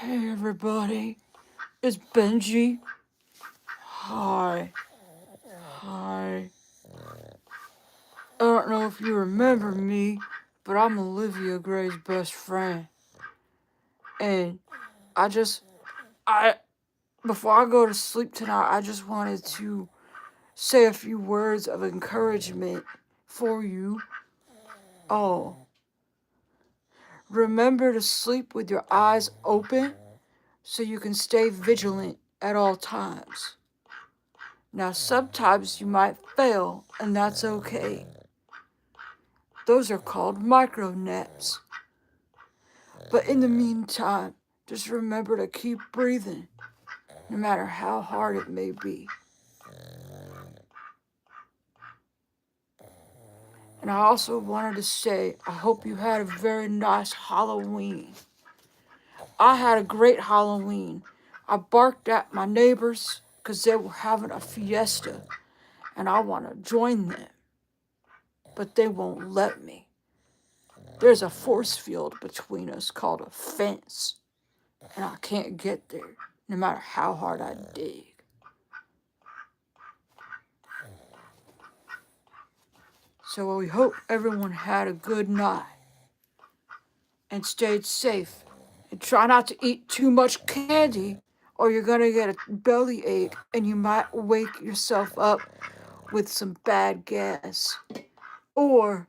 Hey everybody, it's Benji. Hi. Hi. I don't know if you remember me, but I'm Olivia Gray's best friend. And I just, I, before I go to sleep tonight, I just wanted to say a few words of encouragement for you. Oh, remember to sleep with your eyes open so you can stay vigilant at all times. Now, sometimes you might fail, and that's okay. Those are called micro naps. But in the meantime, just remember to keep breathing, no matter how hard it may be. And I also wanted to say, I hope you had a very nice Halloween. I had a great Halloween. I barked at my neighbors because they were having a fiesta, and I want to join them. But they won't let me. There's a force field between us called a fence, and I can't get there, no matter how hard I dig. So we hope everyone had a good night and stayed safe. And try not to eat too much candy, or you're gonna get a bellyache and you might wake yourself up with some bad gas. Or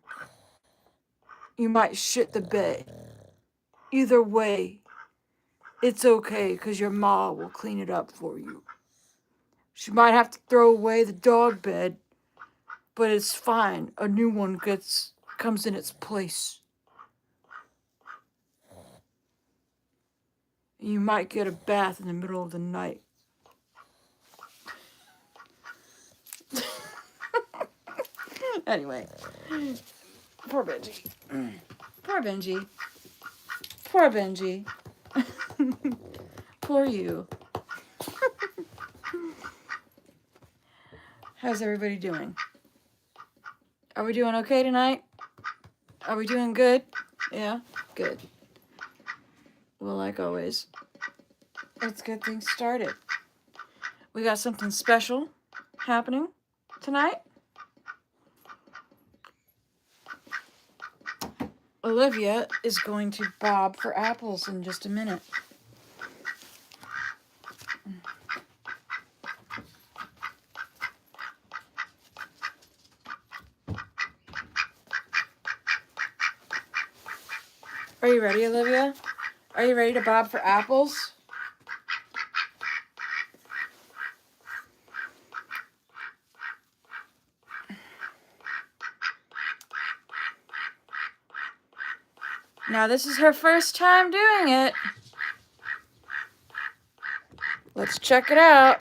you might shit the bed. Either way, it's okay because your ma will clean it up for you. She might have to throw away the dog bed, but it's fine. A new one comes in its place. You might get a bath in the middle of the night. Anyway, poor Benji. Poor Benji. Poor Benji. Poor you. How's everybody doing? Are we doing okay tonight? Are we doing good? Yeah? Good. Well, like always, let's get things started. We got something special happening tonight. Olivia is going to bob for apples in just a minute. Are you ready, Olivia? Are you ready to bob for apples? Now, this is her first time doing it. Let's check it out.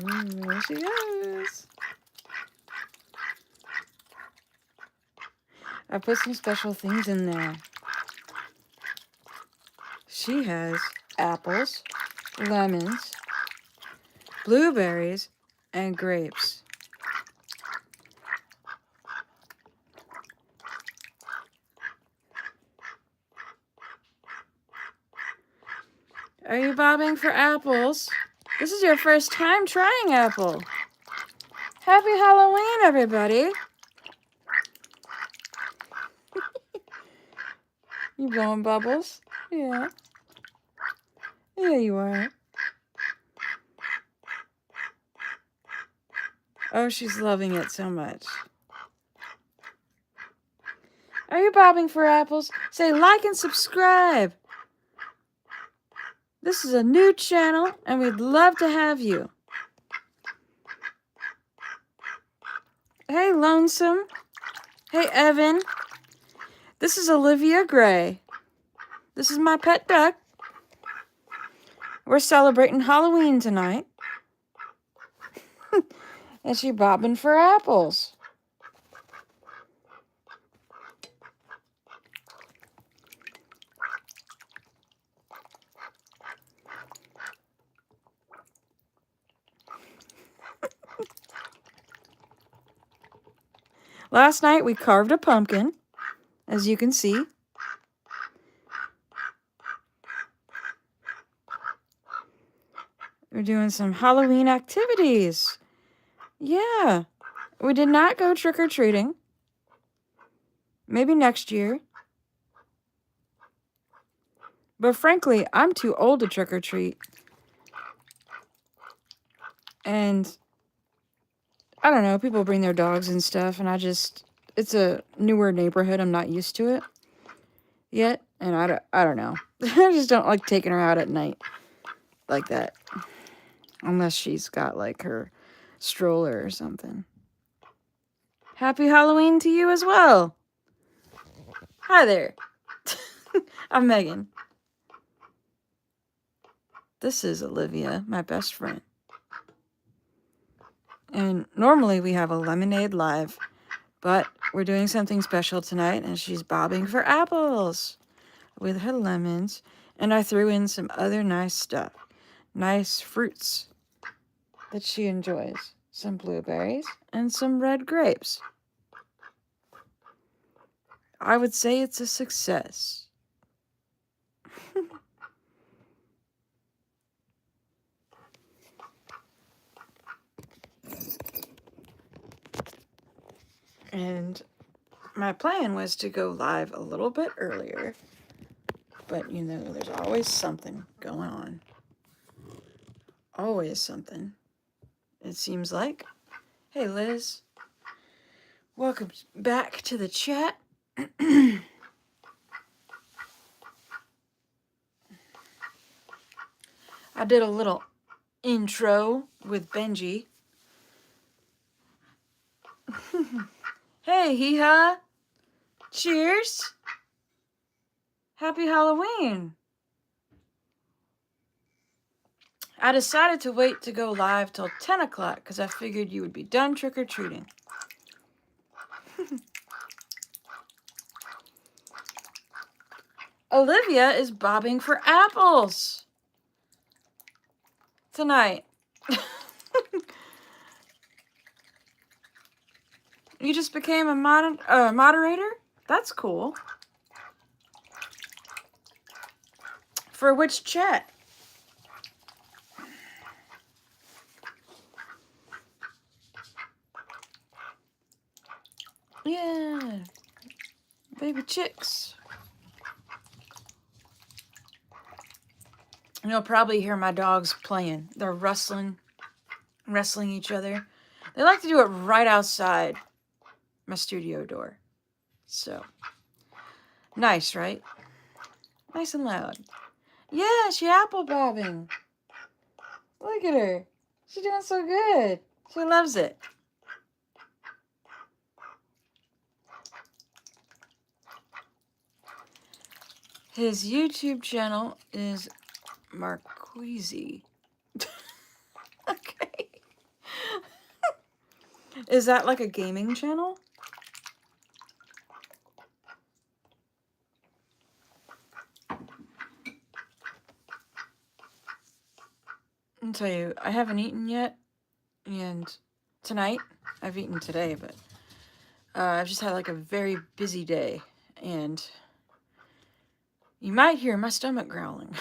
Ooh, there she goes. I put some special things in there. She has apples, lemons, blueberries, and grapes. Are you bobbing for apples? This is your first time trying apple. Happy Halloween, everybody. You blowing bubbles? Yeah. Yeah, you are. Oh, she's loving it so much. Are you bobbing for apples? Say like and subscribe. This is a new channel, and we'd love to have you. Hey, Lonesome. Hey, Evan. This is Olivia Gray. This is my pet duck. We're celebrating Halloween tonight. And she bobbing for apples. Last night we carved a pumpkin, as you can see. We're doing some Halloween activities. Yeah. We did not go trick-or-treating. Maybe next year. But frankly, I'm too old to trick-or-treat. And I don't know, people bring their dogs and stuff, and it's a newer neighborhood. I'm not used to it yet, and I don't know. I just don't like taking her out at night like that. Unless she's got like her stroller or something. Happy Halloween to you as well. Hi there. I'm Megan. This is Olivia, my best friend. And normally we have a lemonade live, but we're doing something special tonight, and she's bobbing for apples with her lemons. And I threw in some other nice stuff, nice fruits that she enjoys. Some blueberries and some red grapes. I would say it's a success. And my plan was to go live a little bit earlier, but you know, there's always something going on. Always something, it seems like. Hey, Liz. Welcome back to the chat. I did a little intro with Benji. Hey, hee-haw. Cheers. Happy Halloween. I decided to wait to go live till 10 o'clock because I figured you would be done trick-or-treating. Olivia is bobbing for apples tonight. You just became a moderator? That's cool. For which chat? Yeah. Baby chicks. You'll probably hear my dogs playing. They're wrestling each other. They like to do it right outside my studio door. So, nice, right? Nice and loud. Yeah, she apple bobbing. Look at her. She's doing so good. She loves it. His YouTube channel is Marqueezy. Okay. Is that like a gaming channel? I'll tell you, I haven't eaten yet, and tonight, I've eaten today, but I've just had like a very busy day, and you might hear my stomach growling.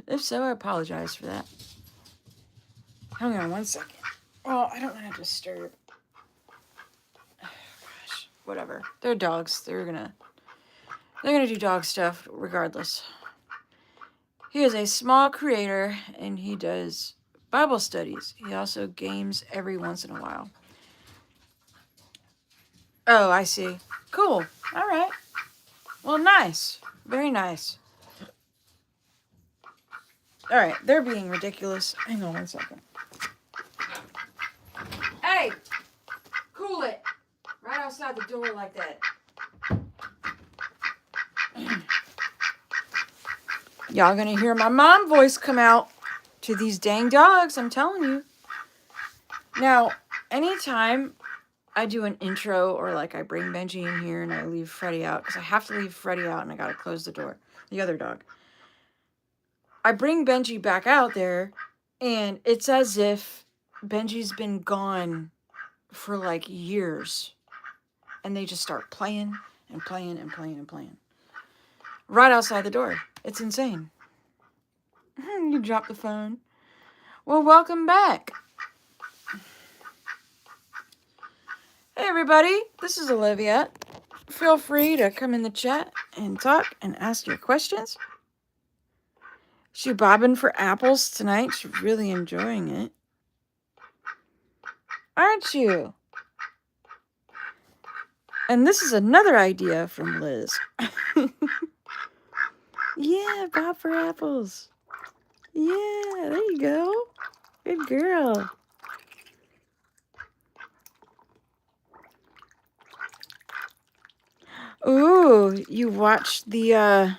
If so, I apologize for that. Hang on 1 second. Oh, I don't want to disturb. Oh, gosh, whatever. They're dogs. They're gonna do dog stuff regardless. He is a small creator, and he does Bible studies. He also games every once in a while. Oh, I see. Cool. All right. Well, nice. Very nice. All right. They're being ridiculous. Hang on 1 second. Hey! Cool it. Right outside the door like that. Y'all gonna hear my mom voice come out to these dang dogs, I'm telling you. Now, anytime I do an intro or like I bring Benji in here and I leave Freddie out, because I have to leave Freddie out and I gotta close the door, the other dog. I bring Benji back out there and it's as if Benji's been gone for like years. And they just start playing and playing and playing and playing. Right outside the door. It's insane. You dropped the phone. Well, welcome back. Hey everybody, this is Olivia. Feel free to come in the chat and talk and ask your questions. She bobbing for apples tonight. She's really enjoying it. Aren't you? And this is another idea from Liz. Yeah, bob for apples. Yeah, there you go. Good girl. Ooh, you watched the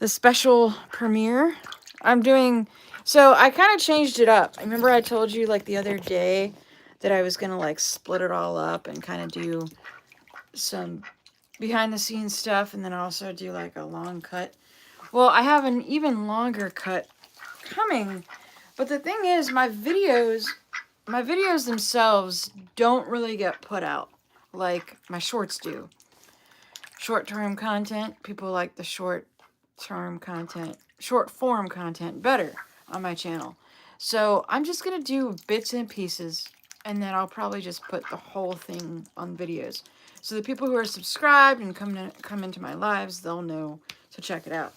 special premiere? I'm doing, so I kind of changed it up. I remember I told you like the other day that I was gonna like split it all up and kind of do some behind the scenes stuff and then also do like a long cut. Well, I have an even longer cut coming, but the thing is my videos themselves don't really get put out like my shorts do. Short-term content, people like the short-term content, short-form content better on my channel. So I'm just going to do bits and pieces, and then I'll probably just put the whole thing on videos. So the people who are subscribed and come into my lives, they'll know to check it out.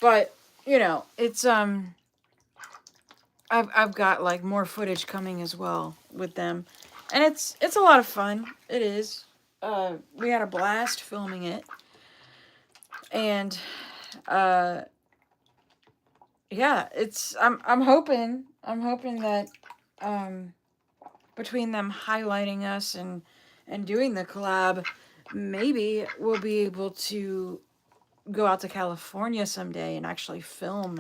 But, you know, it's, I've got, like, more footage coming as well with them. And it's a lot of fun. It is. We had a blast filming it. And, yeah, I'm hoping that, between them highlighting us and doing the collab, maybe we'll be able to go out to California someday and actually film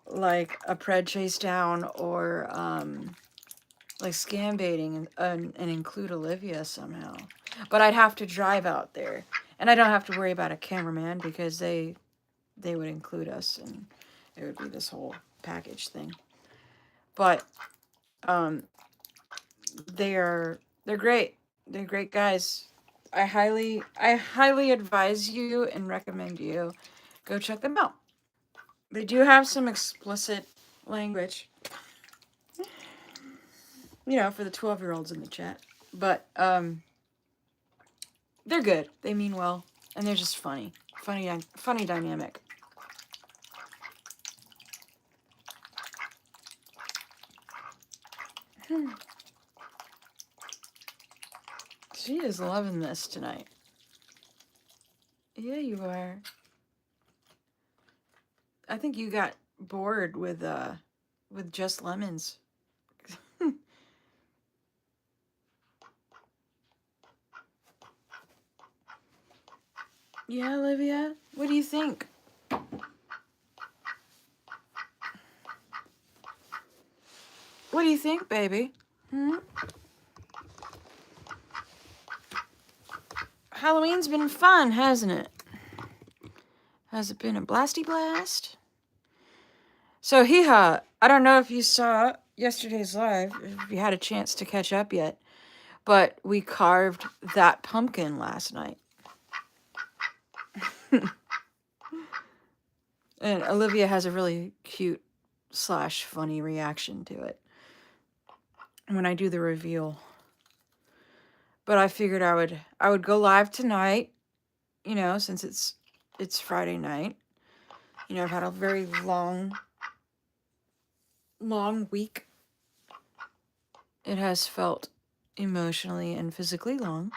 like a pred chase down or, like scam baiting and include Olivia somehow. But I'd have to drive out there. And I don't have to worry about a cameraman because they would include us and it would be this whole package thing. But they're great. They're great guys. I highly advise you and recommend you go check them out. They do have some explicit language, you know, for the 12-year-olds in the chat. But they're good. They mean well, and they're just funny dynamic. She is loving this tonight. Yeah, you are. I think you got bored with just lemons. Yeah, Olivia? What do you think? What do you think, baby? Halloween's been fun, hasn't it? Has it been a blasty blast? So, Hee-Haw, I don't know if you saw yesterday's live, if you had a chance to catch up yet, but we carved that pumpkin last night. And Olivia has a really cute / funny reaction to it when I do the reveal. But I figured I would go live tonight, you know, since it's Friday night. You know, I've had a very long week. It has felt emotionally and physically long.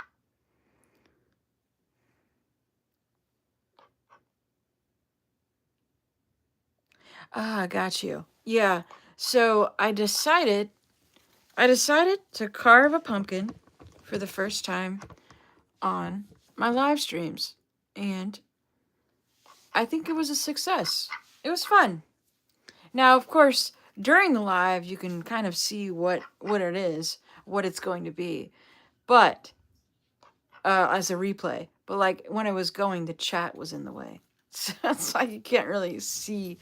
Ah, got you. Yeah. So I decided to carve a pumpkin for the first time on my live streams. And I think it was a success. It was fun. Now, of course, during the live, you can kind of see what it is, what it's going to be. But, as a replay. But, like, when it was going, the chat was in the way. So it's like you can't really see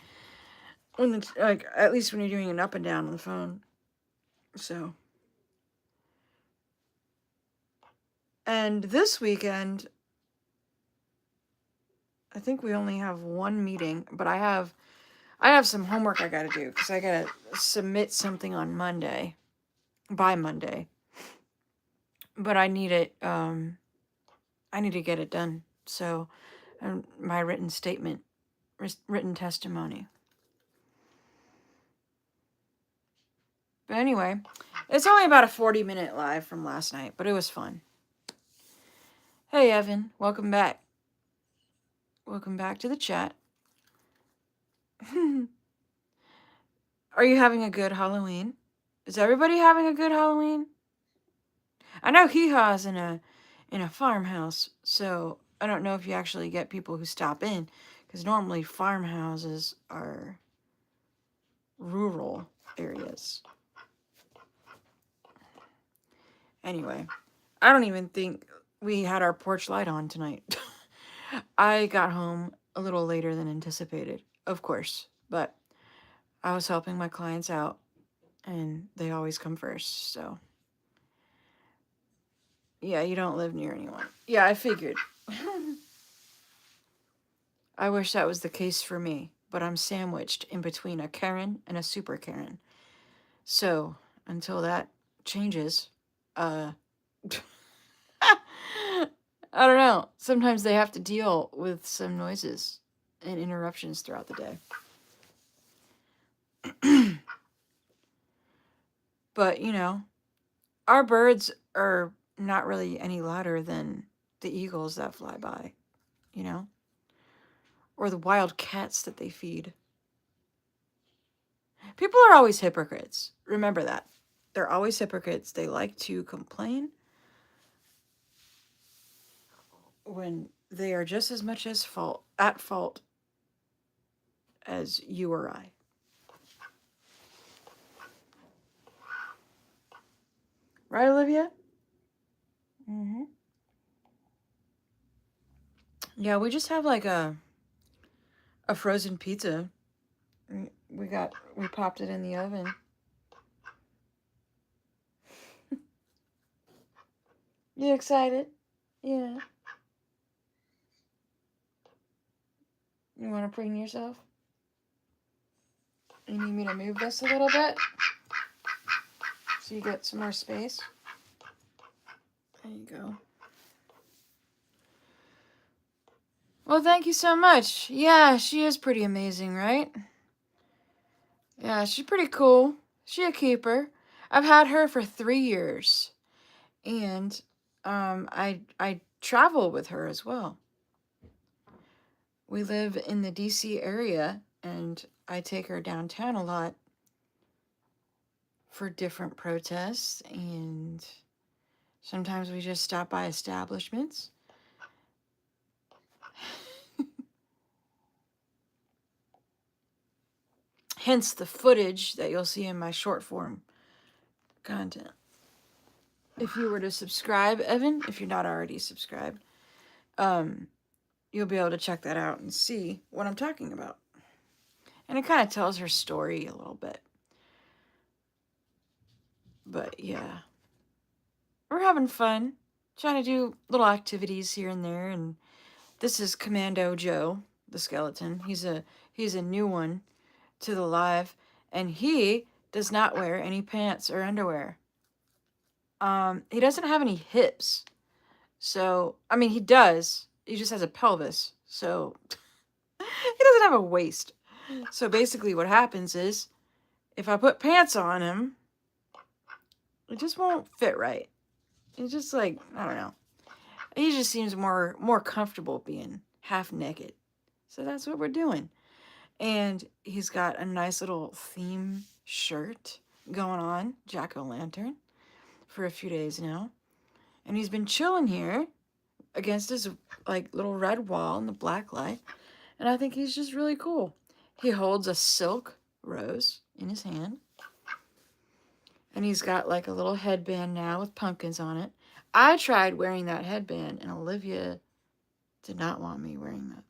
when like, at least when you're doing an up and down on the phone. So, And this weekend, I think we only have one meeting, but I have some homework I gotta do because I gotta submit something on Monday, by Monday. But I need it. I need to get it done. So, my written statement, written testimony. But anyway, it's only about a 40-minute live from last night, but it was fun. Hey, Evan, welcome back. Welcome back to the chat. Are you having a good Halloween? Is everybody having a good Halloween? I know Hee Haw's in a farmhouse, so I don't know if you actually get people who stop in, because normally farmhouses are rural areas. Anyway, I don't even think we had our porch light on tonight. I got home a little later than anticipated, of course, but I was helping my clients out, and they always come first, so. Yeah, you don't live near anyone. Yeah, I figured. I wish that was the case for me, but I'm sandwiched in between a Karen and a super Karen. So, until that changes, I don't know. Sometimes they have to deal with some noises and interruptions throughout the day. But, our birds are not really any louder than the eagles that fly by, or the wild cats that they feed. People are always hypocrites. Remember that. They're always hypocrites. They like to complain when they are just as much at fault as you or I. Right, Olivia? Mm-hmm. Yeah, we just have like a frozen pizza. We popped it in the oven. You excited? Yeah. You want to preen yourself? You need me to move this a little bit so you get some more space? There you go. Well, thank you so much. Yeah, she is pretty amazing, right? Yeah, she's pretty cool. She a keeper. I've had her for 3 years. And I travel with her as well. We live in the DC area, and I take her downtown a lot for different protests, and sometimes we just stop by establishments. Hence the footage that you'll see in my short form content. If you were to subscribe, Evan, if you're not already subscribed, you'll be able to check that out and see what I'm talking about. And it kind of tells her story a little bit. But yeah, we're having fun, trying to do little activities here and there. And this is Commando Joe, the skeleton. He's a new one to the live, and he does not wear any pants or underwear. He doesn't have any hips, so I mean he does. He just has a pelvis, so he doesn't have a waist. So basically, what happens is, if I put pants on him, it just won't fit right. It's just like, I don't know. He just seems more comfortable being half naked. So that's what we're doing. And he's got a nice little theme shirt going on, jack-o'-lantern, for a few days now. And he's been chilling here against his like little red wall in the black light. And I think he's just really cool. He holds a silk rose in his hand. And he's got like a little headband now with pumpkins on it. I tried wearing that headband, and Olivia did not want me wearing that.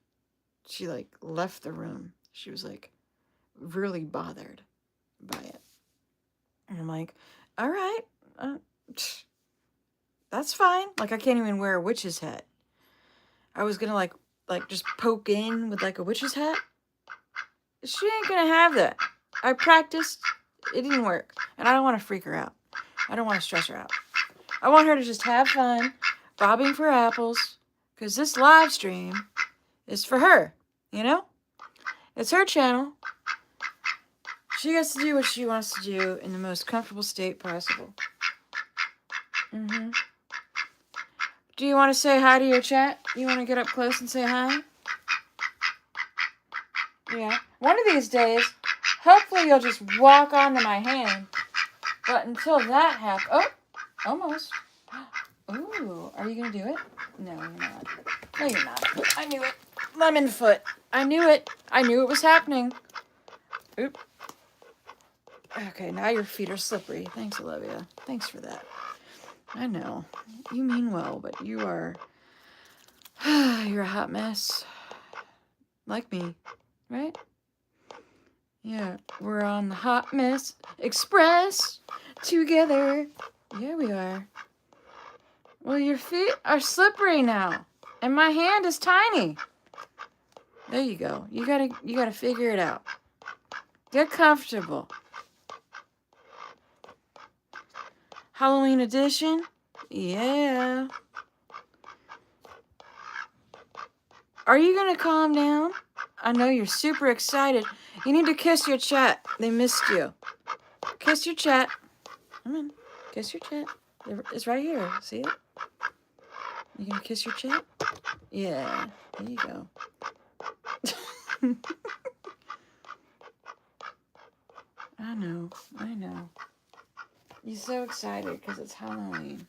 She like left the room. She was like really bothered by it. And I'm like, all right. That's fine. Like, I can't even wear a witch's hat. I was gonna, like just poke in with, like, a witch's hat. She ain't gonna have that. I practiced. It didn't work. And I don't want to freak her out. I don't want to stress her out. I want her to just have fun, bobbing for apples, because this live stream is for her, you know? It's her channel. She gets to do what she wants to do in the most comfortable state possible. Do you want to say hi to your chat? You want to get up close and say hi? Yeah. One of these days, hopefully you'll just walk onto my hand. But until that happens... Oh, almost. Ooh, are you going to do it? No, you're not. No, you're not. I knew it. Lemon foot. I knew it. I knew it was happening. Oop. Okay, now your feet are slippery. Thanks, Olivia. Thanks for that. I know. You mean well, but you are... you're a hot mess. Like me, right? Yeah, we're on the Hot Mess Express together. Yeah, we are. Well, your feet are slippery now, and my hand is tiny. There you go. You gotta figure it out. Get comfortable. Halloween edition? Yeah. Are you gonna calm down? I know you're super excited. You need to kiss your chat. They missed you. Kiss your chat. Come on. Kiss your chat. It's right here. See it? You gonna kiss your chat? Yeah. There you go. I know. I know. You're so excited because it's Halloween.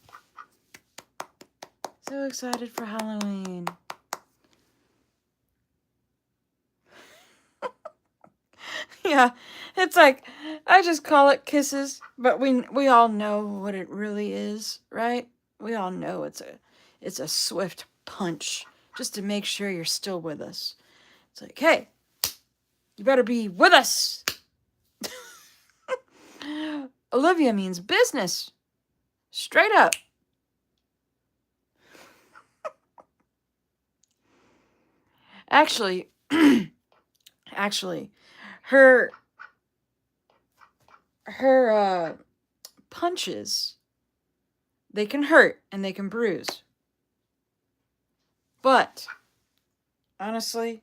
So excited for Halloween. Yeah, it's like, I just call it kisses, but we all know what it really is, right? We all know it's a swift punch just to make sure you're still with us. It's like, hey, you better be with us. Olivia means business. Straight up. Actually, her punches, they can hurt and they can bruise. But honestly,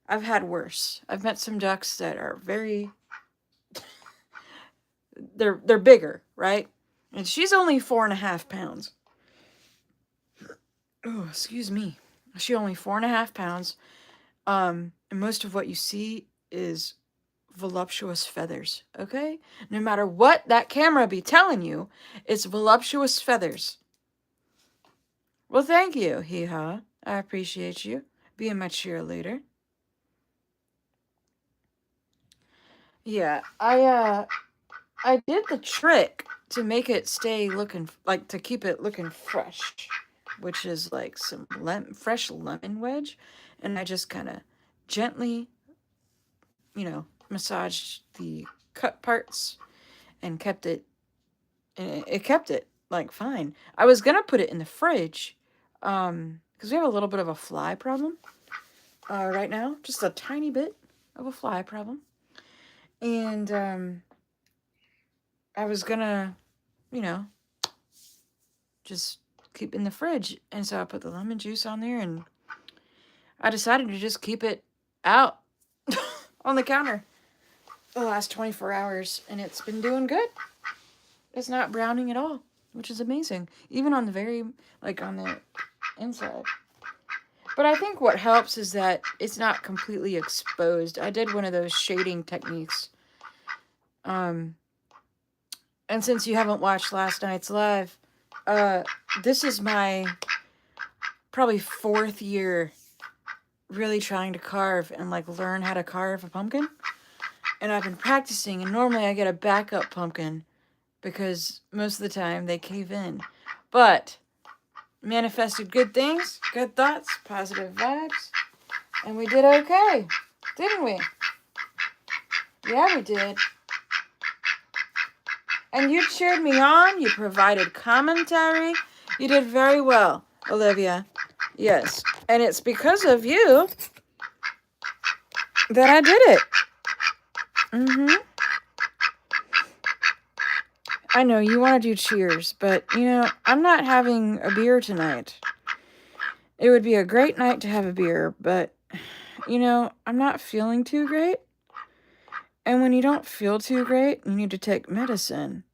I've had worse. I've met some ducks that are very they're bigger, right? And she's only 4.5 pounds. Oh, excuse me. She's only 4.5 pounds. And most of what you see is voluptuous feathers, okay? No matter what that camera be telling you, it's voluptuous feathers. Well, thank you, hee-haw. I appreciate you being my cheerleader. Yeah, I did the trick to make it stay looking, like, to keep it looking fresh, which is like some fresh lemon wedge, and I just kind of gently, massaged the cut parts and kept it, and it kept it, like, fine. I was gonna put it in the fridge, because we have a little bit of a fly problem, right now, just a tiny bit of a fly problem, and, I was gonna, just keep it in the fridge. And so I put the lemon juice on there, and I decided to just keep it out on the counter the last 24 hours. And it's been doing good. It's not browning at all, which is amazing. Even on the on the inside. But I think what helps is that it's not completely exposed. I did one of those shading techniques. And since you haven't watched last night's live, this is my probably 4th year really trying to carve and, like, learn how to carve a pumpkin. And I've been practicing, and normally I get a backup pumpkin because most of the time they cave in. But manifested good things, good thoughts, positive vibes, and we did okay, didn't we? Yeah, we did. And you cheered me on. You provided commentary. You did very well, Olivia. Yes. And it's because of you that I did it. I know you want to do cheers, but, I'm not having a beer tonight. It would be a great night to have a beer, but, I'm not feeling too great. And when you don't feel too great, you need to take medicine.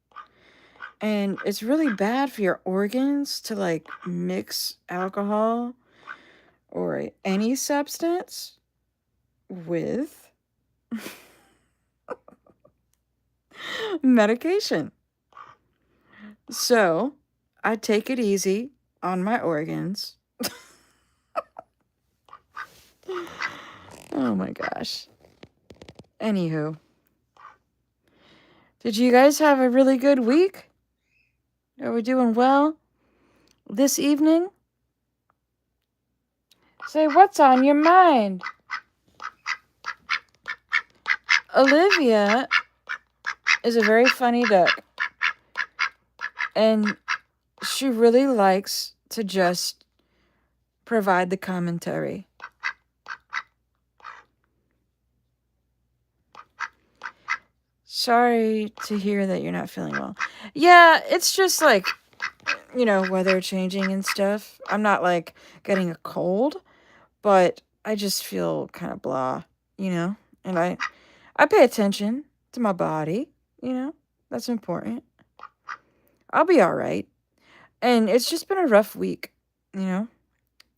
And it's really bad for your organs to, like, mix alcohol or any substance with medication. So, I take it easy on my organs. Oh my gosh. Anywho. Did you guys have a really good week? Are we doing well this evening? Say, what's on your mind? Olivia is a very funny duck. And she really likes to just provide the commentary. Sorry to hear that you're not feeling well. Yeah, it's just like, weather changing and stuff. I'm not like getting a cold, but I just feel kind of blah, and I pay attention to my body, that's important. I'll be all right. And it's just been a rough week,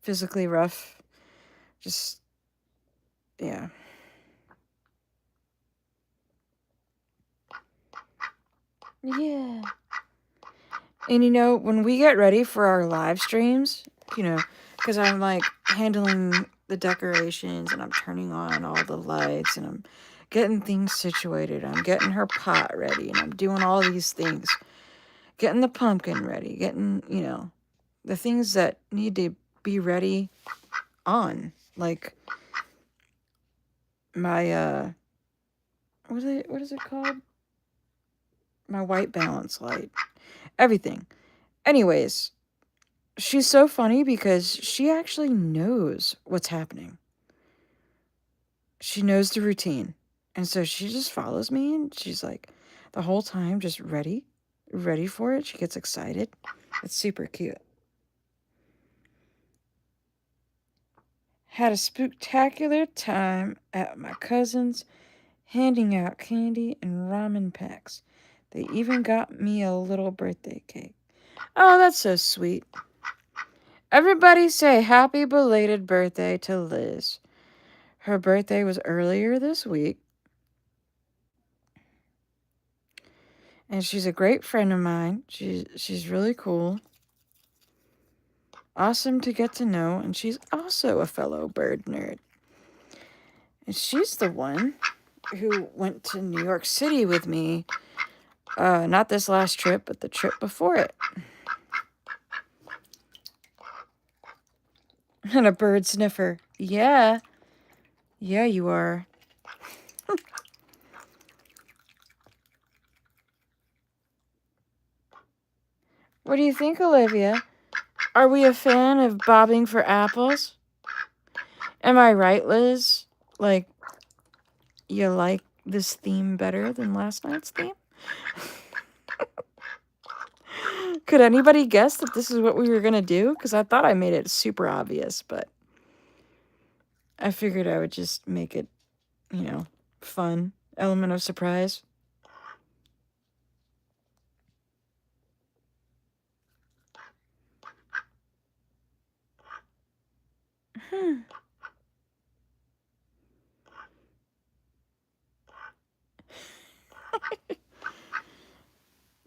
physically rough. Just, yeah. Yeah. And when we get ready for our live streams, because I'm like handling the decorations and I'm turning on all the lights and I'm getting things situated. I'm getting her pot ready and I'm doing all these things. Getting the pumpkin ready, getting, the things that need to be ready on. Like my, what is it called? My white balance light. Everything. Anyways, she's so funny because she actually knows what's happening. She knows the routine. And so she just follows me and she's like the whole time just ready for it. She gets excited. It's super cute. Had a spectacular time at my cousin's, handing out candy and ramen packs. They even got me a little birthday cake. Oh, that's so sweet. Everybody say happy belated birthday to Liz. Her birthday was earlier this week. And she's a great friend of mine. She's really cool. Awesome to get to know. And she's also a fellow bird nerd. And she's the one who went to New York City with me. Not this last trip, but the trip before it. And a bird sniffer. Yeah. Yeah, you are. What do you think, Olivia? Are we a fan of bobbing for apples? Am I right, Liz? Like, you like this theme better than last night's theme? Could anybody guess that this is what we were going to do? Because I thought I made it super obvious, but I figured I would just make it, fun. Element of surprise.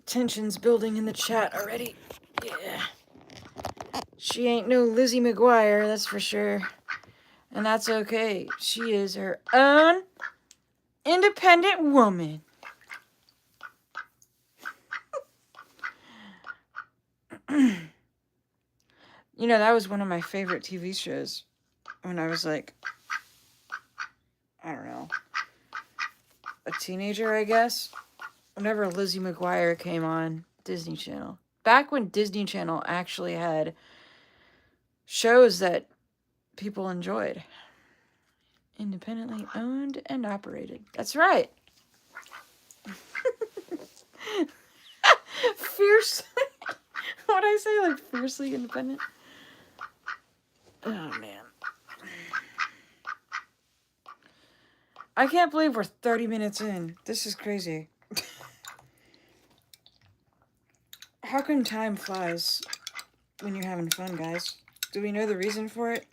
Tension's building in the chat already. Yeah. She ain't no Lizzie McGuire, that's for sure. And that's okay. She is her own independent woman. That was one of my favorite TV shows when I was like, I don't know, a teenager, I guess. whenever Lizzie McGuire came on Disney Channel. Back when Disney Channel actually had shows that people enjoyed. Independently owned and operated. That's right. Fierce. What'd I say? Like fiercely independent? Oh, man. I can't believe we're 30 minutes in. This is crazy. How come time flies when you're having fun, guys? Do we know the reason for it?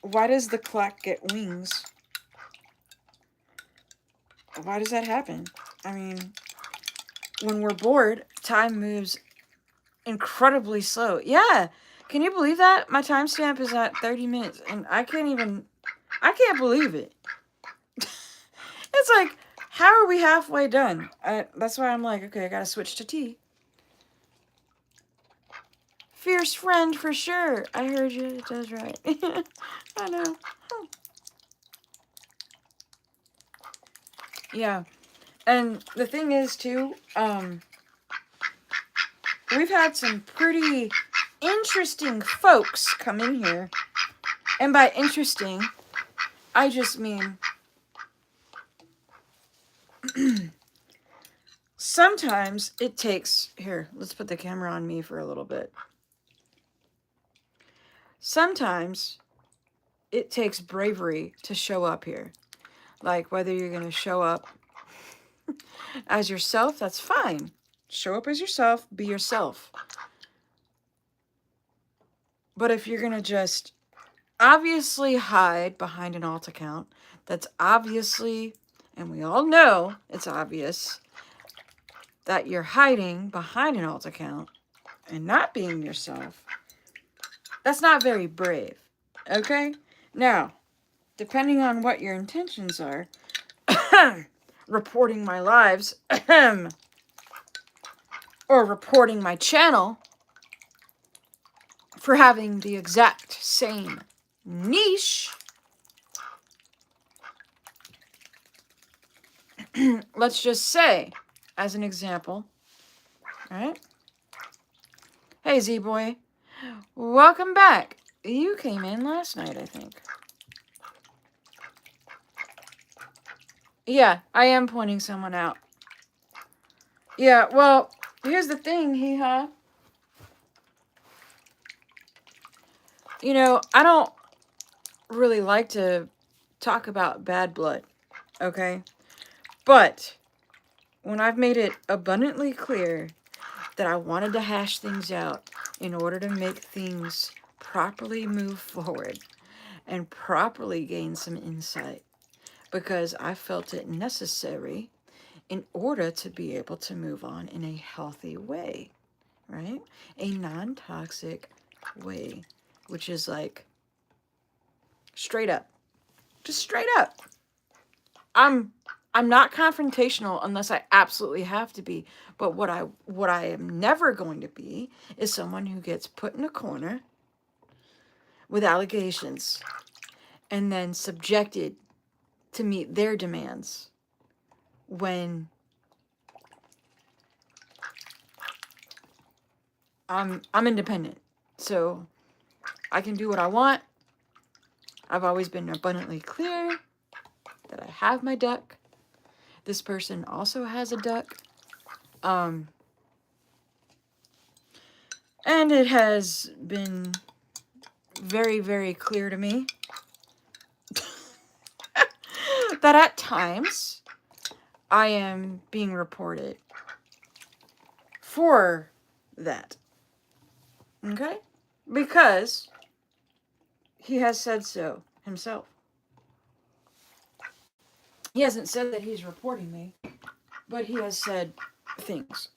Why does the clock get wings? Why does that happen? I mean, when we're bored, time moves incredibly slow. Yeah. Can you believe that? My timestamp is at 30 minutes, and I can't believe it. It's like, how are we halfway done? That's why I'm like, okay, I gotta switch to tea. Fierce friend for sure. I heard you. It does right. I know. Yeah. And the thing is, too, we've had some pretty interesting folks come in here. And by interesting, I just mean sometimes it takes... Here, let's put the camera on me for a little bit. Sometimes it takes bravery to show up here. Like, whether you're going to show up as yourself, that's fine. Show up as yourself, be yourself. But if you're going to just obviously hide behind an alt account, that's obviously, and we all know it's obvious, that you're hiding behind an alt account and not being yourself, that's not very brave, okay? Now, depending on what your intentions are, reporting my lives, or reporting my channel for having the exact same niche, let's just say, as an example, right? Hey, Z-Boy. Welcome back. You came in last night, I think. Yeah, I am pointing someone out. Yeah, well, here's the thing, hee-haw. You know, I don't really like to talk about bad blood, okay? But when I've made it abundantly clear that I wanted to hash things out in order to make things properly move forward and properly gain some insight, because I felt it necessary in order to be able to move on in a healthy way, right? A non-toxic way, which is like straight up, just straight up. I'm not confrontational unless I absolutely have to be. But what I am never going to be is someone who gets put in a corner with allegations and then subjected to meet their demands when I'm independent. So I can do what I want. I've always been abundantly clear that I have my duck. This person also has a duck. And it has been very, very clear to me that at times I am being reported for that. Okay? Because he has said so himself. He hasn't said that he's reporting me, but he has said things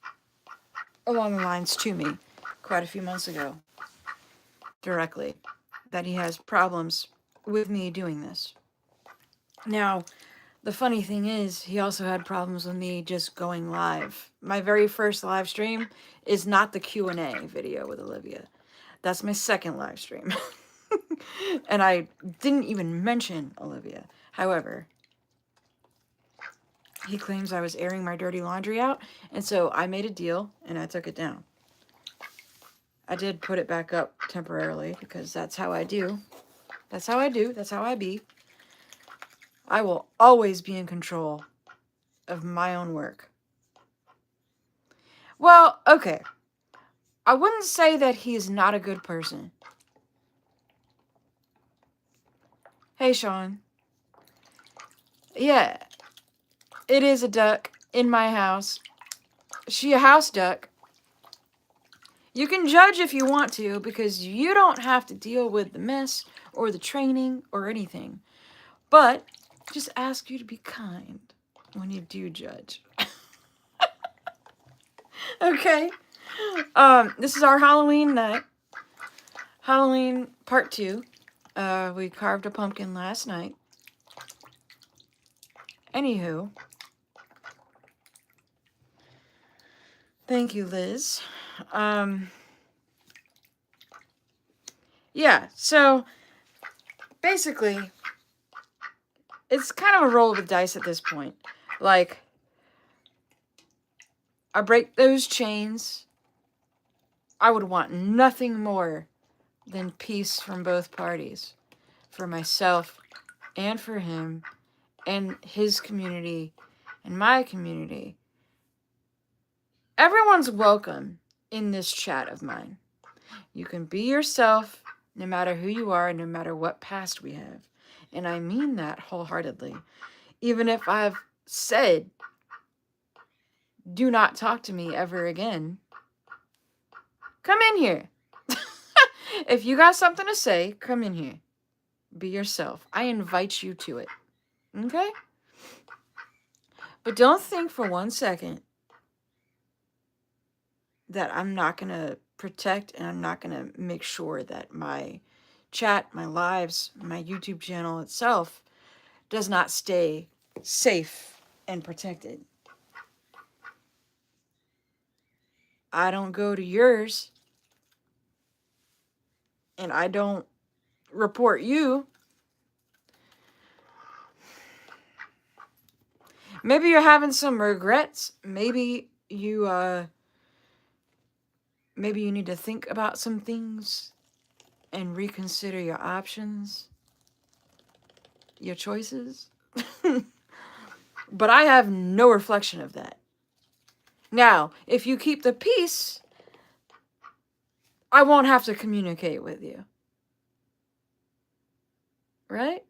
along the lines to me quite a few months ago, directly, that he has problems with me doing this. Now, the funny thing is, he also had problems with me just going live. My very first live stream is not the Q&A video with Olivia. That's my second live stream. And I didn't even mention Olivia. However, He claims I was airing my dirty laundry out, and so I made a deal and I took it down. I did put it back up temporarily because that's how I do. That's how I do. That's how I be. I will always be in control of my own work. Well, okay. I wouldn't say that he is not a good person. Hey, Sean. Yeah, it is a duck in my house. She a house duck. You can judge if you want to because you don't have to deal with the mess or the training or anything. But just ask you to be kind when you do judge. Okay. This is our Halloween night. Halloween part 2. We carved a pumpkin last night. Anywho. Thank you, Liz. Yeah, so basically, it's kind of a roll of the dice at this point. Like, I break those chains. I would want nothing more than peace from both parties. For myself and for him and his community and my community. Everyone's welcome in this chat of mine. You can be yourself no matter who you are, no matter what past we have. And I mean that wholeheartedly. Even if I've said, do not talk to me ever again, come in here. If you got something to say, come in here. Be yourself. I invite you to it. Okay? But don't think for 1 second that I'm not going to protect and I'm not going to make sure that my chat, my lives, my YouTube channel itself does not stay safe and protected. I don't go to yours and I don't report you. Maybe you're having some regrets. Maybe you need to think about some things and reconsider your options, your choices. But I have no reflection of that. Now, if you keep the peace, I won't have to communicate with you. Right?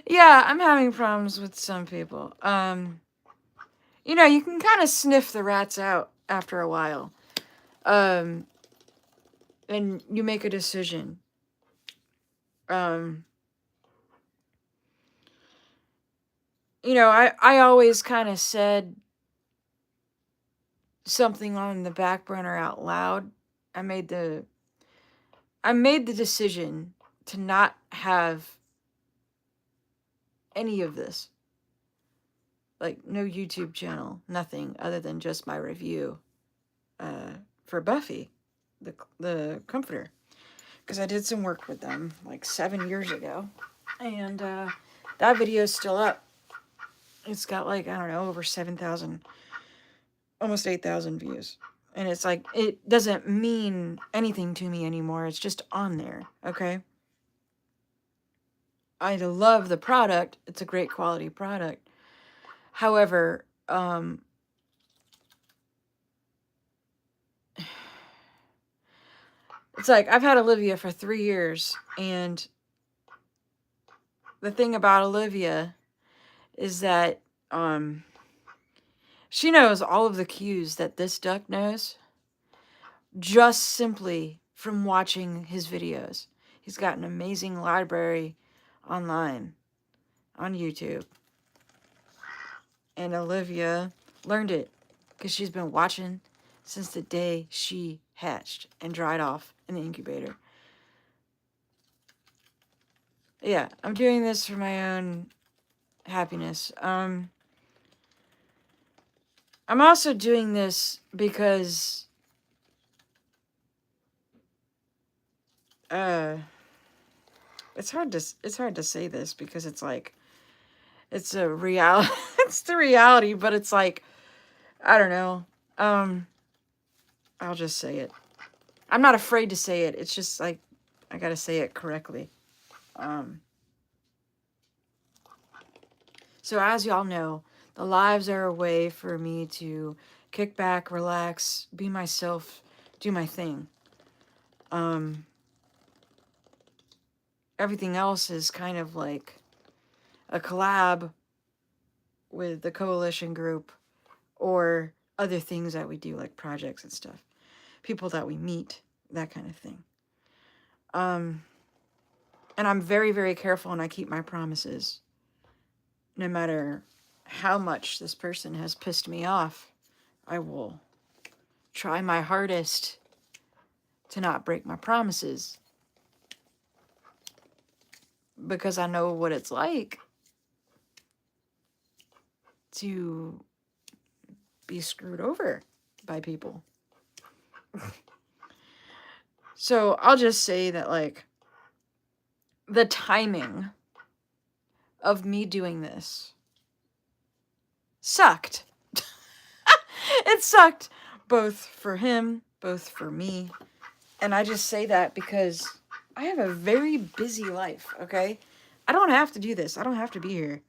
Yeah, I'm having problems with some people. You know, you can kind of sniff the rats out after a while. And you make a decision. You know, I always kind of said something on the back burner out loud. I made the decision to not have any of this. Like, no YouTube channel, nothing other than just my review for Buffy, the Comforter. Because I did some work with them like 7 years ago. And that video is still up. It's got like, I don't know, over 7,000, almost 8,000 views. And it's like, it doesn't mean anything to me anymore. It's just on there, okay? I love the product. It's a great quality product. However, it's like, I've had Olivia for 3 years, and the thing about Olivia is that she knows all of the cues that this duck knows just simply from watching his videos. He's got an amazing library online on YouTube. And Olivia learned it because she's been watching since the day she hatched and dried off in the incubator. Yeah, I'm doing this for my own happiness. I'm also doing this because it's hard to say this because it's like, It's a reality. It's the reality, but it's like, I don't know. I'll just say it. I'm not afraid to say it. It's just like, I gotta say it correctly. So as y'all know, the lives are a way for me to kick back, relax, be myself, do my thing. Everything else is kind of like a collab with the coalition group or other things that we do, like projects and stuff. People that we meet, that kind of thing. And I'm very, very careful and I keep my promises. No matter how much this person has pissed me off, I will try my hardest to not break my promises. Because I know what it's like to be screwed over by people. So I'll just say that, like, the timing of me doing this sucked. It sucked both for him, both for me. And I just say that because I have a very busy life, okay? I don't have to do this. I don't have to be here.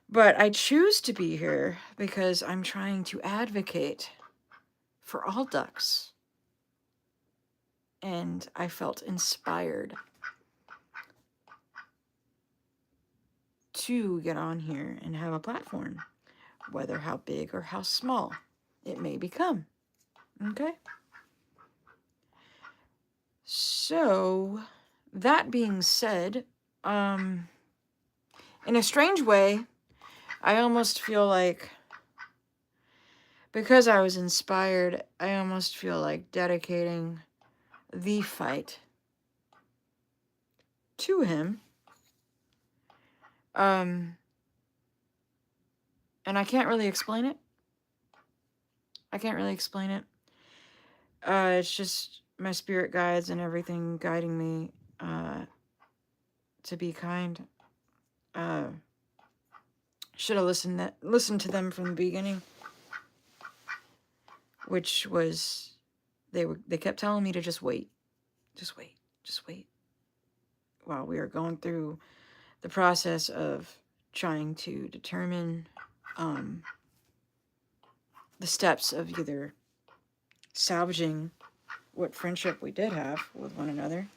But I choose to be here because I'm trying to advocate for all ducks. And I felt inspired to get on here and have a platform, whether how big or how small it may become. Okay? So, that being said, in a strange way, I almost feel like, because I was inspired, I almost feel like dedicating the fight to him. And I can't really explain it. It's just my spirit guides and everything guiding me to be kind. Should have listened to them from the beginning, which was they kept telling me to just wait, while we were going through the process of trying to determine the steps of either salvaging what friendship we did have with one another.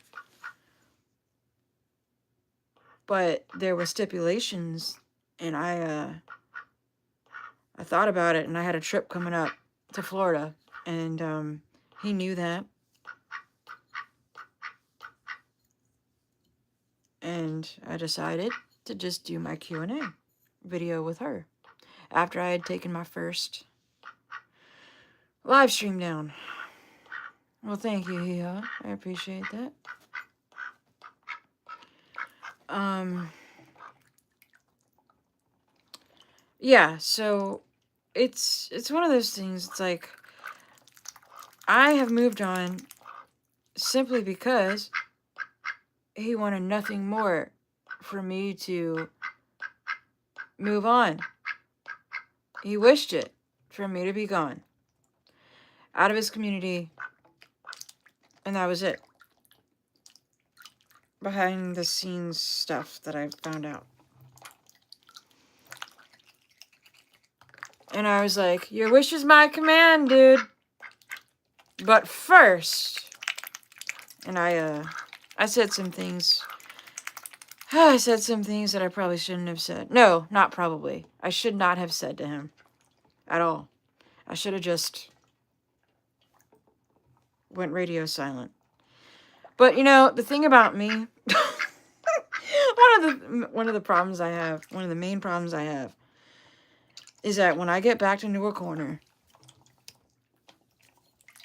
But there were stipulations, and I thought about it, and I had a trip coming up to Florida, and he knew that. And I decided to just do my Q&A video with her after I had taken my first live stream down. Well, thank you, Hee-Haw. I appreciate that. Yeah, so it's one of those things. It's like, I have moved on simply because he wanted nothing more for me to move on. He wished it for me to be gone out of his community, and that was it. Behind the scenes stuff that I found out. And I was like, your wish is my command, dude. But first, and I said some things. I said some things that I probably shouldn't have said. No, not probably. I should not have said to him at all. I should have just went radio silent. But you know, the thing about me, one of the problems I have, one of the main problems I have, is that when I get backed into a corner,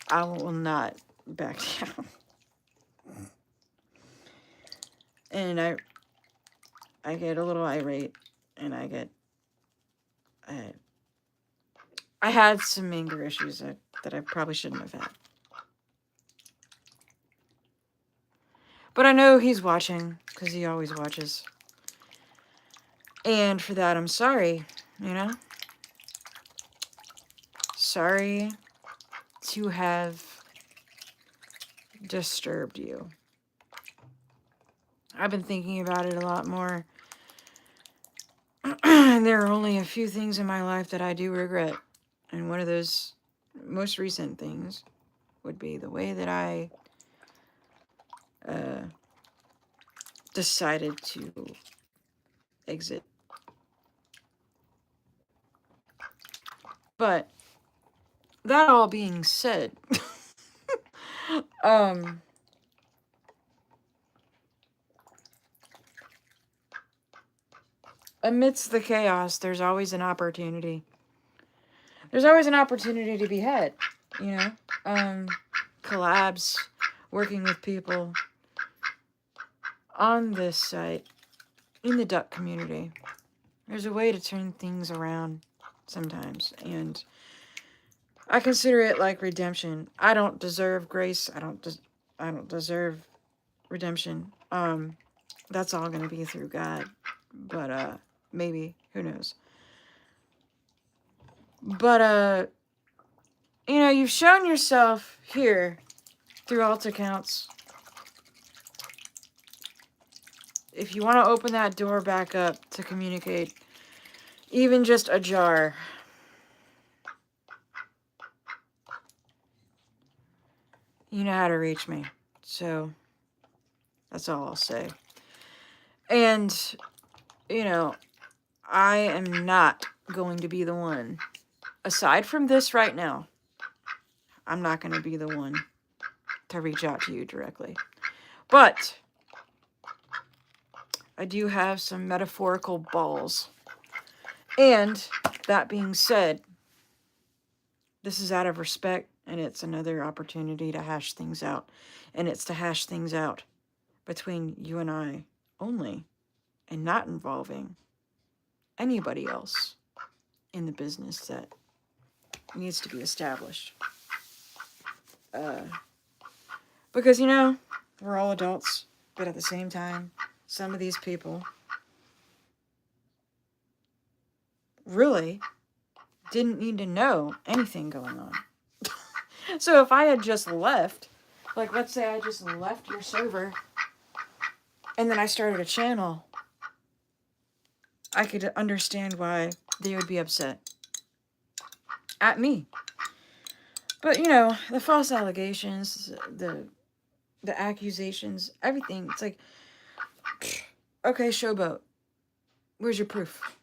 I will not back down. And I get a little irate, and I had some anger issues that I probably shouldn't have had. But I know he's watching, because he always watches. And for that, I'm sorry, you know? Sorry to have disturbed you. I've been thinking about it a lot more. And there are only a few things in my life that I do regret. And one of those most recent things would be the way that I decided to exit. But that all being said, amidst the chaos, there's always an opportunity. There's always an opportunity to be had, you know? Collabs, working with people on this site, in the duck community. There's a way to turn things around sometimes, and I consider it like redemption. I don't deserve grace. I don't deserve redemption. That's all gonna be through God, but maybe, who knows? But you know, you've shown yourself here through alt accounts. If you want to open that door back up to communicate, even just ajar, you know how to reach me. So that's all I'll say. And, you know, I am not going to be the one, aside from this right now, I'm not going to be the one to reach out to you directly. But I do have some metaphorical balls. And that being said, this is out of respect, and it's another opportunity to hash things out. And it's to hash things out between you and I only, and not involving anybody else in the business that needs to be established. Because, you know, we're all adults, but at the same time, some of these people really didn't need to know anything going on. So if I had just left, like let's say I just left your server and then I started a channel, I could understand why they would be upset at me. But, you know, the false allegations, the accusations, everything, it's like, okay, Showboat, where's your proof?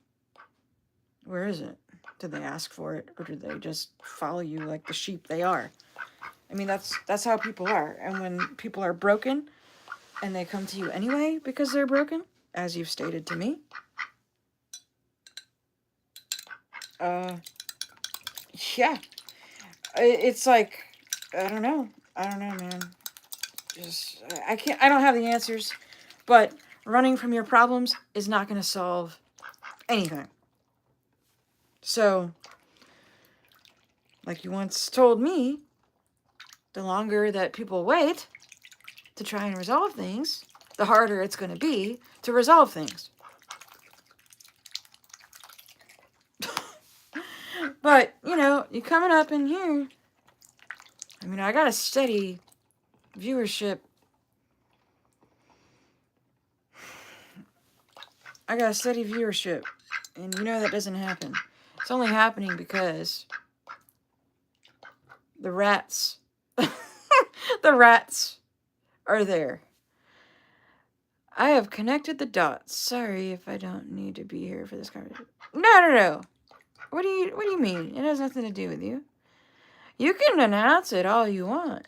Where is it? Did they ask for it, or did they just follow you like the sheep they are? I mean, that's how people are. And when people are broken and they come to you anyway because they're broken, as you've stated to me, yeah, it's like, I don't know, man. Just, I don't have the answers, but running from your problems is not going to solve anything. So, like you once told me, the longer that people wait to try and resolve things, the harder it's going to be to resolve things. But, you know, you coming up in here, I mean, I got a steady viewership. And you know that doesn't happen. It's only happening because the rats, the rats are there. I have connected the dots. Sorry if I don't need to be here for this conversation. No. What do you mean? It has nothing to do with you. You can announce it all you want.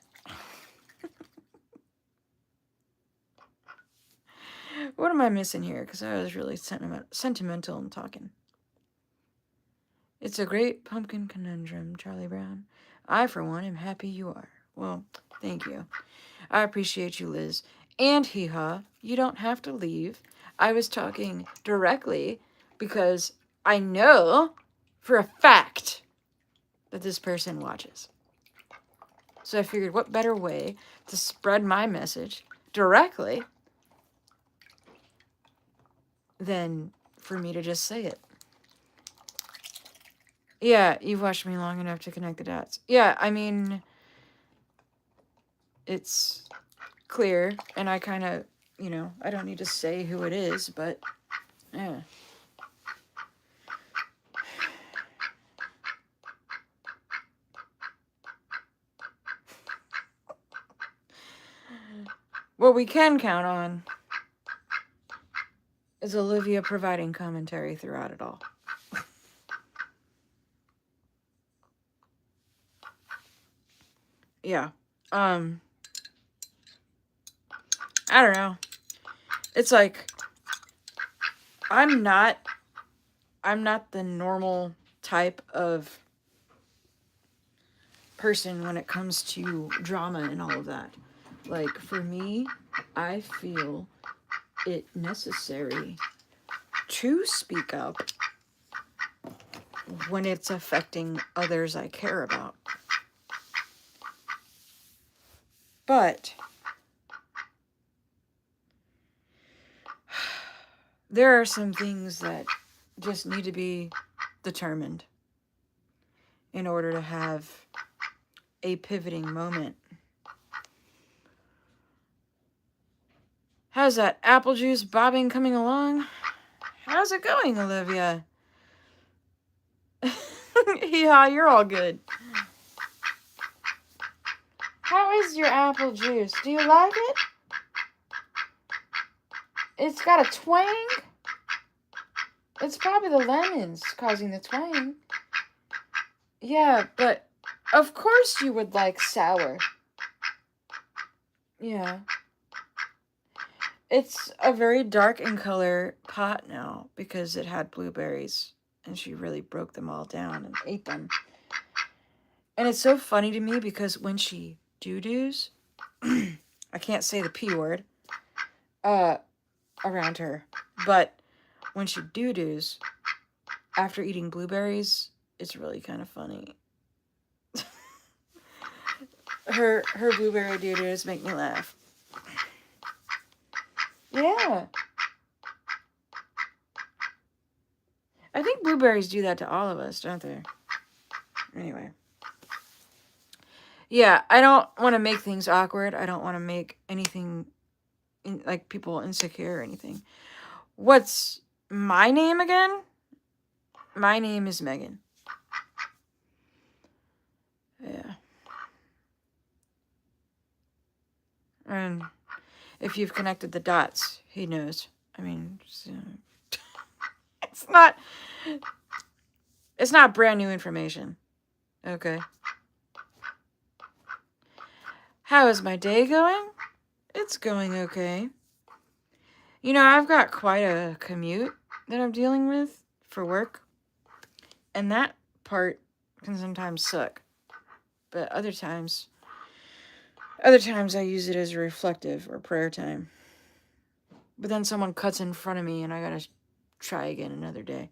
What am I missing here? Because I was really sentimental and talking. It's a great pumpkin conundrum, Charlie Brown. I, for one, am happy you are. Well, thank you. I appreciate you, Liz. And hee-haw, you don't have to leave. I was talking directly because I know for a fact that this person watches. So I figured what better way to spread my message directly than for me to just say it. Yeah, you've watched me long enough to connect the dots. Yeah, I mean, it's clear, and I kind of, you know, I don't need to say who it is, but yeah. What we can count on is Olivia providing commentary throughout it all. Yeah. I don't know. It's like I'm not the normal type of person when it comes to drama and all of that. Like, for me, I feel it necessary to speak up when it's affecting others I care about. But there are some things that just need to be determined in order to have a pivoting moment. How's that apple juice bobbing coming along? How's it going, Olivia? Yeah, you're all good. How is your apple juice? Do you like it? It's got a twang. It's probably the lemons causing the twang. Yeah, but of course you would like sour. Yeah. It's a very dark in color pot now because it had blueberries and she really broke them all down and ate them. And it's so funny to me because when she doo-doos, I can't say the P word, around her, but when she doo-doos after eating blueberries, it's really kind of funny. her blueberry doo-doos make me laugh. Yeah. I think blueberries do that to all of us, don't they? Anyway. Yeah, I don't want to make things awkward. I don't want to make anything like people insecure or anything. What's my name again? My name is Megan. Yeah. And if you've connected the dots, he knows. I mean, it's not brand new information. Okay. How is my day going? It's going okay. You know, I've got quite a commute that I'm dealing with for work. And that part can sometimes suck. But other times I use it as a reflective or prayer time. But then someone cuts in front of me and I gotta try again another day.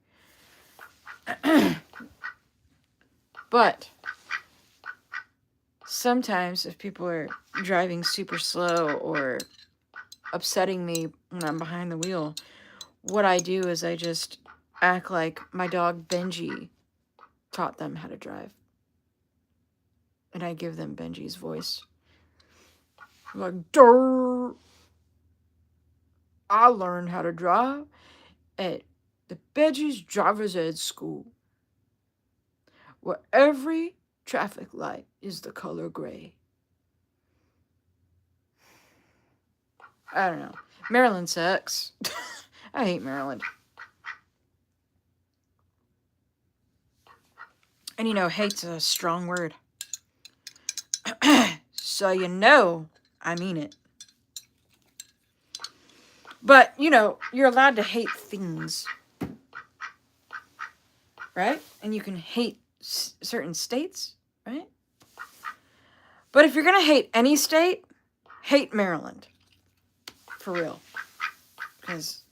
But sometimes if people are driving super slow or upsetting me when I'm behind the wheel, what I do is I just act like my dog Benji taught them how to drive. And I give them Benji's voice. Like, durr. I learned how to drive at the Benji's Driver's Ed School, where every traffic light is the color gray. I don't know. Maryland sucks. I hate Maryland. And you know, hate's a strong word. So you know I mean it. But, you know, you're allowed to hate things. Right? And you can hate certain states, right? But if you're going to hate any state, hate Maryland. For real. Because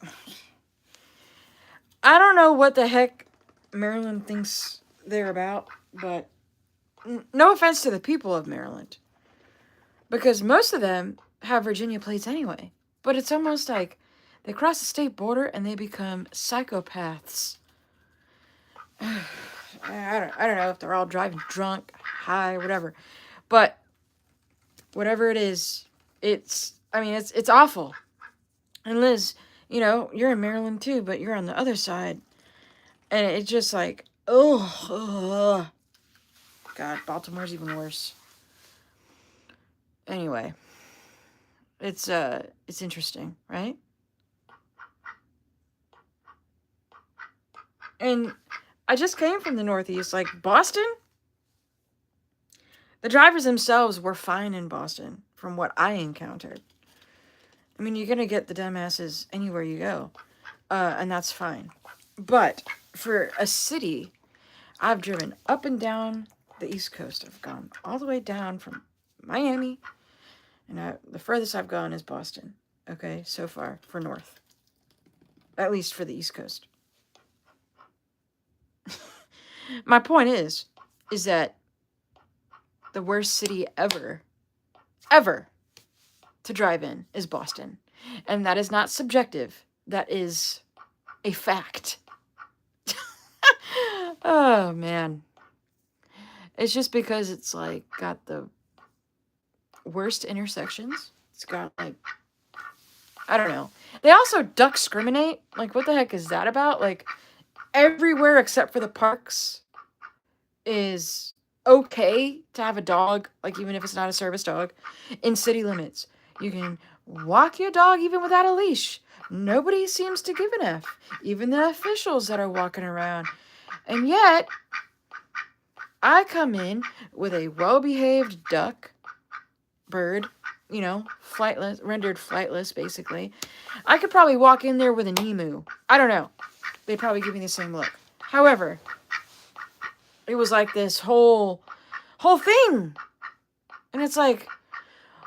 I don't know what the heck Maryland thinks they're about, but no offense to the people of Maryland. Because most of them have Virginia plates anyway. But it's almost like They cross the state border and they become psychopaths. I don't know if they're all driving drunk, high, whatever. But whatever it is, it's awful. And Liz, you're in Maryland too, but you're on the other side. And it's just like, oh, God, Baltimore's even worse. Anyway, it's interesting, right? And I just came from the Northeast, like Boston. The drivers themselves were fine in Boston, from what I encountered. I mean, you're gonna get the dumbasses anywhere you go, and that's fine. But for a city, I've driven up and down the East Coast. I've gone all the way down from Miami, and the furthest I've gone is Boston. Okay, so far for north, at least for the East Coast. My point is that the worst city ever to drive in is Boston. And that is not subjective. That is a fact. Oh, man. It's just because it's, like, got the worst intersections. It's got, like, I don't know. They also duck discriminate. Like, what the heck is that about? Like, everywhere except for the parks is okay to have a dog, like, even if it's not a service dog, in city limits. You can walk your dog even without a leash. Nobody seems to give an F, even the officials that are walking around. And yet, I come in with a well-behaved bird, flightless, rendered flightless, basically. I could probably walk in there with an emu. I don't know. They'd probably give me the same look. However, it was like this whole thing. And it's like,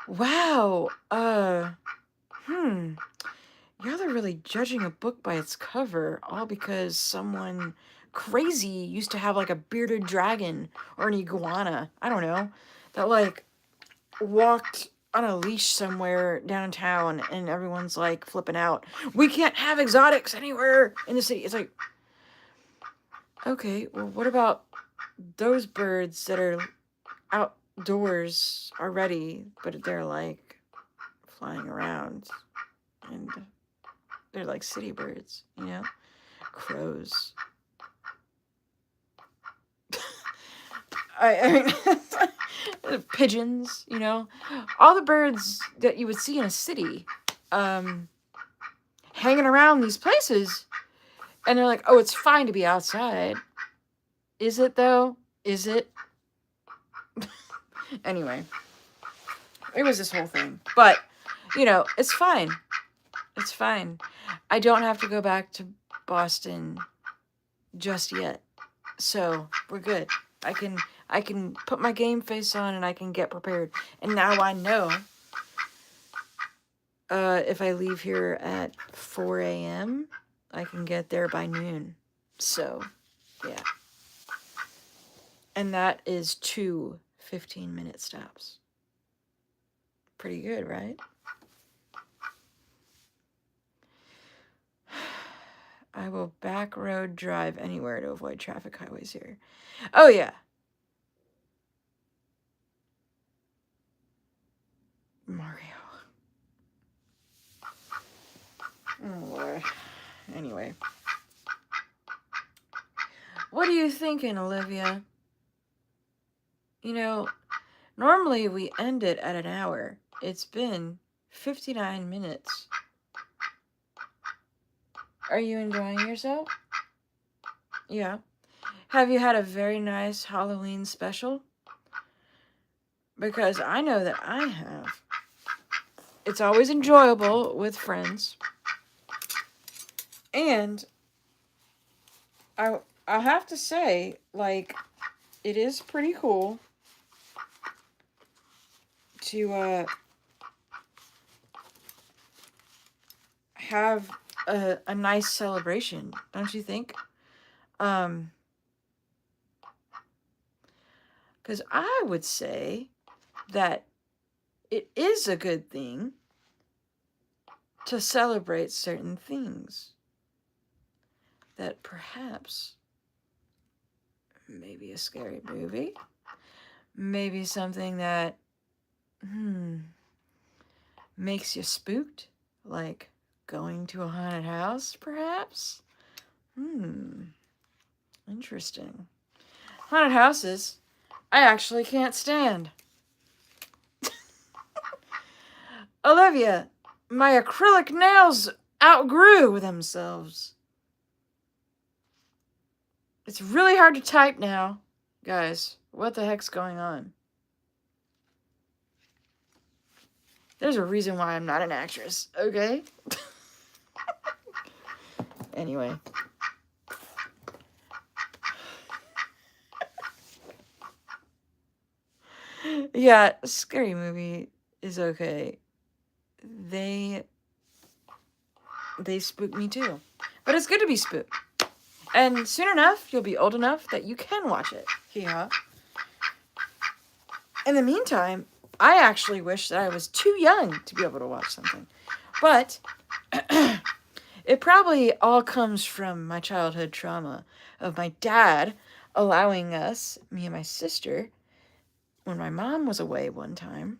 wow, y'all are really judging a book by its cover, all because someone crazy used to have, like, a bearded dragon or an iguana, I don't know, that, like, walked on a leash somewhere downtown, and everyone's, like, flipping out. We can't have exotics anywhere in the city. It's like, okay, well, what about those birds that are outdoors already, but they're, like, flying around, and they're like city birds, crows. I mean, pigeons, all the birds that you would see in a city, hanging around these places, and they're like, oh, it's fine to be outside. Is it, though? Is it? Anyway, it was this whole thing. But, it's fine. It's fine. I don't have to go back to Boston just yet. So, we're good. I can put my game face on and I can get prepared. And now I know if I leave here at 4 a.m., I can get there by noon. So, yeah. And that is 2 15-minute stops. Pretty good, right? I will back road drive anywhere to avoid traffic highways here. Oh, yeah. Mario. Oh, boy. Anyway. What are you thinking, Olivia? Normally we end it at an hour. It's been 59 minutes. Are you enjoying yourself? Yeah. Have you had a very nice Halloween special? Because I know that I have. It's always enjoyable with friends. And I'll have to say, like, it is pretty cool to have a nice celebration, don't you think? Because I would say that it is a good thing to celebrate certain things that perhaps maybe a scary movie, maybe something that makes you spooked, like going to a haunted house, perhaps. Interesting. Haunted houses, I actually can't stand. Olivia, my acrylic nails outgrew themselves. It's really hard to type now. Guys, what the heck's going on? There's a reason why I'm not an actress, okay? Anyway. Yeah, scary movie is okay. They spook me too. But it's good to be spooked. And soon enough, you'll be old enough that you can watch it. Yeah. In the meantime, I actually wish that I was too young to be able to watch something. But it probably all comes from my childhood trauma of my dad allowing us, me and my sister, when my mom was away one time,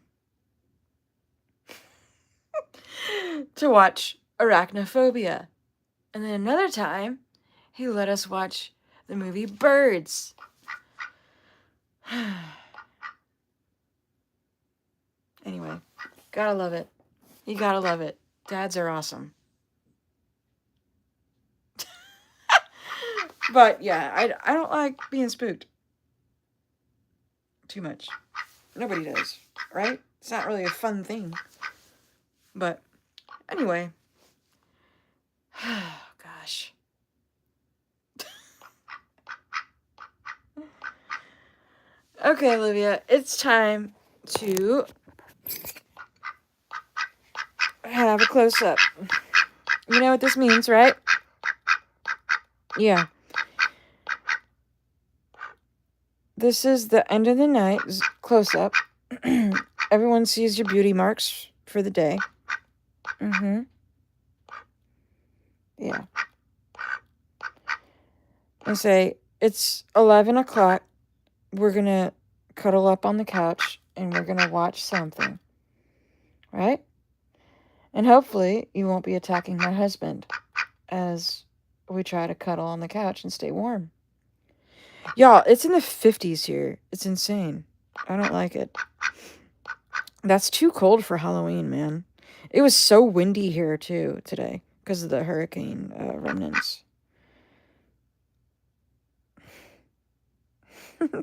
to watch Arachnophobia. And then another time, he let us watch the movie Birds. Anyway, gotta love it. You gotta love it. Dads are awesome. But yeah, I don't like being spooked too much. Nobody does, right? It's not really a fun thing. But anyway. Gosh. Okay, Olivia, it's time to have a close-up. You know what this means, right? Yeah. This is the end of the night close-up. Everyone sees your beauty marks for the day. Yeah. And say, it's 11 o'clock. We're going to cuddle up on the couch and we're going to watch something. Right? And hopefully you won't be attacking my husband as we try to cuddle on the couch and stay warm. Y'all, it's in the 50s here. It's insane. I don't like it. That's too cold for Halloween, man. It was so windy here, too, today because of the hurricane remnants.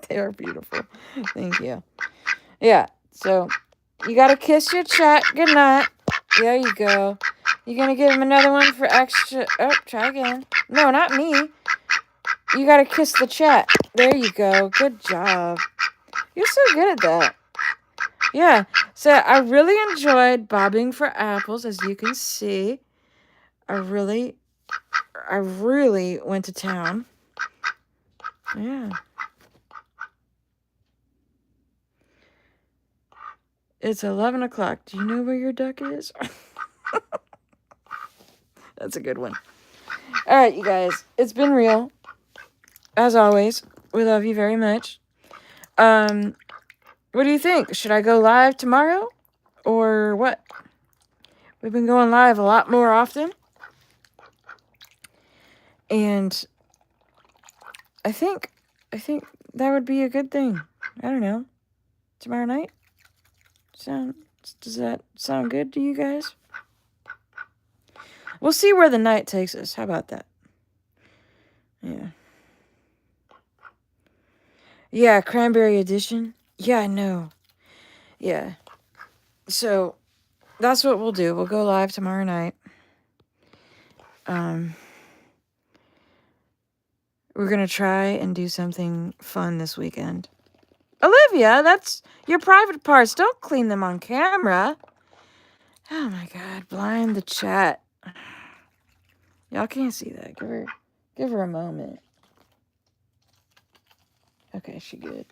They are beautiful. Thank you. Yeah, so you got to kiss your chat goodnight. There you go. You going to give him another one for extra... Oh, try again. No, not me. You got to kiss the chat. There you go. Good job. You're so good at that. Yeah, so I really enjoyed bobbing for apples, as you can see. I really went to town. Yeah. It's 11 o'clock. Do you know where your duck is? That's a good one. All right, you guys. It's been real. As always, we love you very much. What do you think? Should I go live tomorrow? Or what? We've been going live a lot more often. And I think that would be a good thing. I don't know. Tomorrow night? Does that sound good to you guys? We'll see where the night takes us. How about that? Yeah. Yeah, Cranberry Edition. Yeah, I know. Yeah. So, that's what we'll do. We'll go live tomorrow night. We're going to try and do something fun this weekend. Olivia, that's your private parts. Don't clean them on camera. Oh my God, blind the chat. Y'all can't see that. Give her a moment. Okay, she good.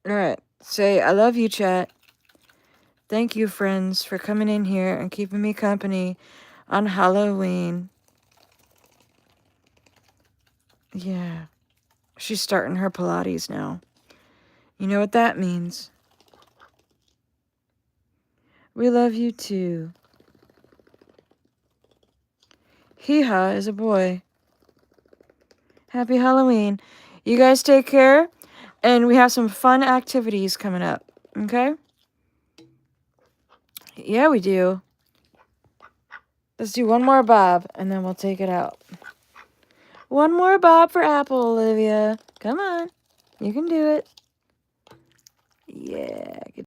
All right, so Say, I love you, chat. Thank you, friends, for coming in here and keeping me company on Halloween. Yeah. She's starting her Pilates now. You know what that means. We love you, too. Hee-haw is a boy. Happy Halloween. You guys take care, and we have some fun activities coming up, okay? Yeah, we do. Let's do one more bob, and then we'll take it out. One more bob for Apple, Olivia. Come on. You can do it. Yeah.